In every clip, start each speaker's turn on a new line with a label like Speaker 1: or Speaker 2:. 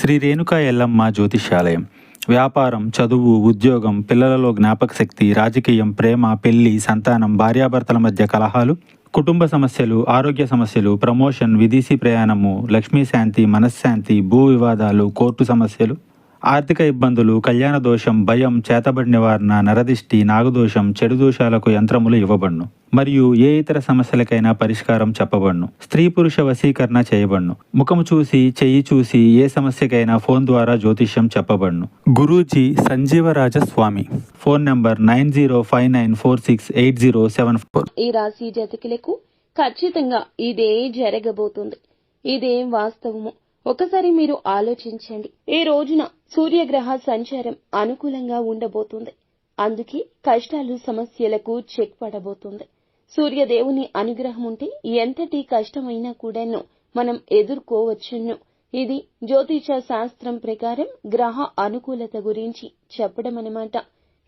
Speaker 1: శ్రీ రేణుకా ఎల్లమ్మ జ్యోతిష్యాలయం. వ్యాపారం, చదువు, ఉద్యోగం, పిల్లలలో జ్ఞాపకశక్తి, రాజకీయం, ప్రేమ, పెళ్లి, సంతానం, భార్యాభర్తల మధ్య కలహాలు, కుటుంబ సమస్యలు, ఆరోగ్య సమస్యలు, ప్రమోషన్, విదేశీ ప్రయాణము, లక్ష్మీ శాంతి, మనశ్శాంతి, భూ వివాదాలు, కోర్టు సమస్యలు, ఆర్థిక ఇబ్బందులు, కళ్యాణ దోషం, భయం, చేతబడి నివారణ, నరదిష్టి, నాగదోషం, చెడు దోషాలకు యంత్రములు ఇవ్వబడును. మరియు ఏ ఇతర సమస్యలకైనా పరిష్కారం చెప్పబడును. స్త్రీ పురుష వశీకరణ చేయబడును. ముఖము చూసి, చెయ్యి చూసి ఏ సమస్యకైనా ఫోన్ ద్వారా జ్యోతిష్యం చెప్పబడును. గురూజీ సంజీవరాజ స్వామి. Phone number 9059468074.
Speaker 2: ఈ రాశి జాతకులకు ఖచ్చితంగా ఇదే జరగబోతుంది. ఇదే వాస్తవము. ఒకసారి మీరు ఆలోచించండి. ఈ రోజున సూర్యగ్రహ సంచారం అనుకూలంగా ఉండబోతుంది. అందుకే కష్టాలు, సమస్యలకు చెక్ పడబోతుంది. సూర్యదేవుని అనుగ్రహం ఉంటే ఎంతటి కష్టమైనా కూడాను మనం ఎదుర్కోవచ్చును. ఇది జ్యోతిష శాస్త్రం ప్రకారం గ్రహ అనుకూలత గురించి చెప్పడం అన్నమాట.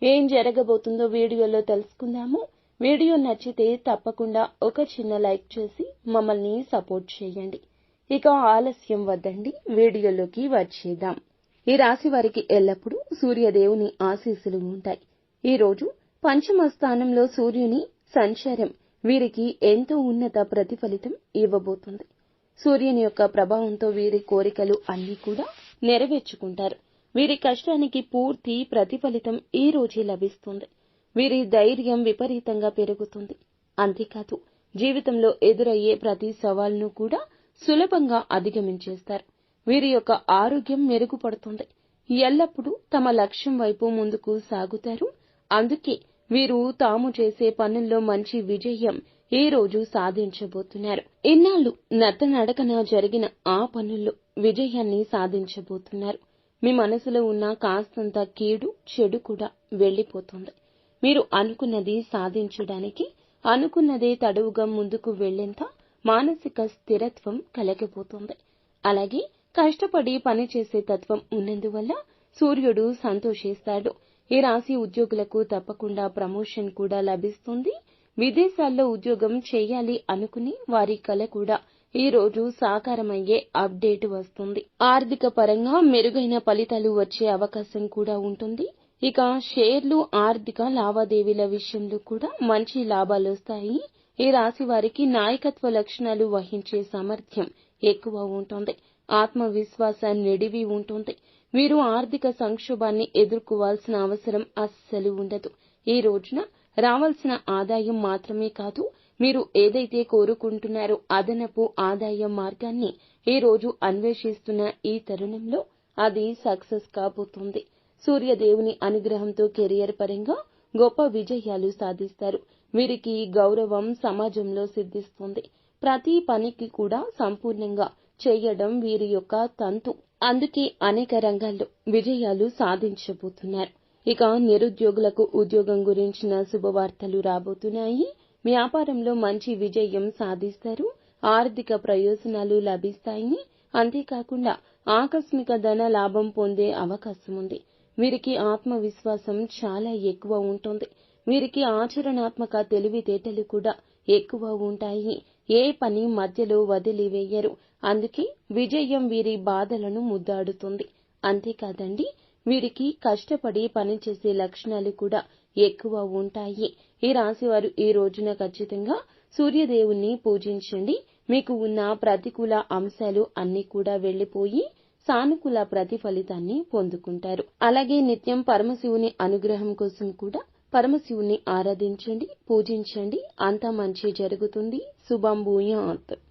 Speaker 2: ఏం జరగబోతుందో వీడియోలో తెలుసుకుందాము. వీడియో నచ్చితే తప్పకుండా ఒక చిన్న లైక్ చేసి మమ్మల్ని సపోర్ట్ చేయండి. ఇక ఆలస్యం వద్దండి, వీడియోలోకి వచ్చేద్దాం. ఈ రాశి వారికి ఎల్లప్పుడూ సూర్యదేవుని ఆశీస్సులు ఉంటాయి. ఈ రోజు పంచమ స్థానంలో సూర్యుని సంచారం వీరికి ఎంతో ఉన్నత ప్రతిఫలితం ఇవ్వబోతుంది. సూర్యుని యొక్క ప్రభావంతో వీరి కోరికలు అన్నీ కూడా నెరవేర్చుకుంటారు. వీరి కష్టానికి పూర్తి ప్రతిఫలితం ఈ రోజే లభిస్తుంది. వీరి ధైర్యం విపరీతంగా పెరుగుతుంది. అంతేకాదు, జీవితంలో ఎదురయ్యే ప్రతి సవాల్ను కూడా సులభంగా అధిగమించేస్తారు. వీరి యొక్క ఆరోగ్యం మెరుగుపడుతుంది. ఎల్లప్పుడూ తమ లక్ష్యం వైపు ముందుకు సాగుతారు. అందుకే వీరు తాము చేసే పనుల్లో మంచి విజయం ఈ రోజు సాధించబోతున్నారు. ఇన్నాళ్లు నత్తనడకన జరిగిన ఆ పనుల్లో విజయాన్ని సాధించబోతున్నారు. మీ మనసులో ఉన్న కాస్తంత కీడు, చెడు కూడా వెళ్లిపోతుంది. మీరు అనుకున్నది సాధించడానికి, అనుకున్నదే తడవుగా ముందుకు వెళ్లేంత మానసిక స్థిరత్వం కలగబోతోంది. అలాగే కష్టపడి పనిచేసే తత్వం ఉన్నందువల్ల సూర్యుడు సంతోషిస్తాడు. ఈ రాశి ఉద్యోగులకు తప్పకుండా ప్రమోషన్ కూడా లభిస్తుంది. విదేశాల్లో ఉద్యోగం చేయాలి అనుకుని వారి కల కూడా ఈ రోజు సాకారమయ్యే అప్డేట్ వస్తుంది. ఆర్థిక పరంగా మెరుగైన ఫలితాలు వచ్చే అవకాశం కూడా ఉంటుంది. ఇక షేర్లు, ఆర్థిక లావాదేవీల విషయంలో కూడా మంచి లాభాలు వస్తాయి. ఈ రాశి వారికి నాయకత్వ లక్షణాలు వహించే సామర్థ్యం ఎక్కువ ఉంటుంది. ఆత్మవిశ్వాస నిడివి ఉంటుంది. వీరు ఆర్థిక సంక్షోభాన్ని ఎదుర్కోవాల్సిన అవసరం అస్సలు ఉండదు. ఈ రోజున రావాల్సిన ఆదాయం మాత్రమే కాదు, మీరు ఏదైతే కోరుకుంటున్నారో అదనపు ఆదాయ మార్గాన్ని ఈ రోజు అన్వేషిస్తున్న ఈ తరుణంలో అది సక్సెస్ కాబోతుంది. సూర్యదేవుని అనుగ్రహంతో కెరియర్ పరంగా గొప్ప విజయాలు సాధిస్తారు. వీరికి గౌరవం సమాజంలో సిద్ధిస్తుంది. ప్రతి పనికి కూడా సంపూర్ణంగా చేయడం వీరి యొక్క తంతు. అందుకే అనేక రంగాల్లో విజయాలు సాధించబోతున్నారు. ఇక నిరుద్యోగులకు ఉద్యోగం గురించిన శుభవార్తలు రాబోతున్నాయి. వ్యాపారంలో మంచి విజయం సాధిస్తారు. ఆర్థిక ప్రయోజనాలు లభిస్తాయి. అంతేకాకుండా ఆకస్మిక ధన లాభం పొందే అవకాశం ఉంది. వీరికి ఆత్మవిశ్వాసం చాలా ఎక్కువ ఉంటుంది. వీరికి ఆచరణాత్మక తెలివితేటలు కూడా ఎక్కువ ఉంటాయి. ఏ పని మధ్యలో వదిలివేయరు. అందుకే విజయం వీరి బాధలను ముద్దాడుతుంది. అంతేకాదండి, వీరికి కష్టపడి పనిచేసే లక్షణాలు కూడా ఎక్కువ ఉంటాయి. ఈ రాశివారు ఈ రోజున ఖచ్చితంగా సూర్యదేవుణ్ణి పూజించండి. మీకు ఉన్న ప్రతికూల అంశాలు అన్నీ కూడా వెళ్లిపోయి సానుకూల ప్రతిఫలితాన్ని పొందుకుంటారు. అలాగే నిత్యం పరమశివుని అనుగ్రహం కోసం కూడా పరమశివుని ఆరాధించండి, పూజించండి. అంతా మంచి జరుగుతుంది. శుభం భూయాత్.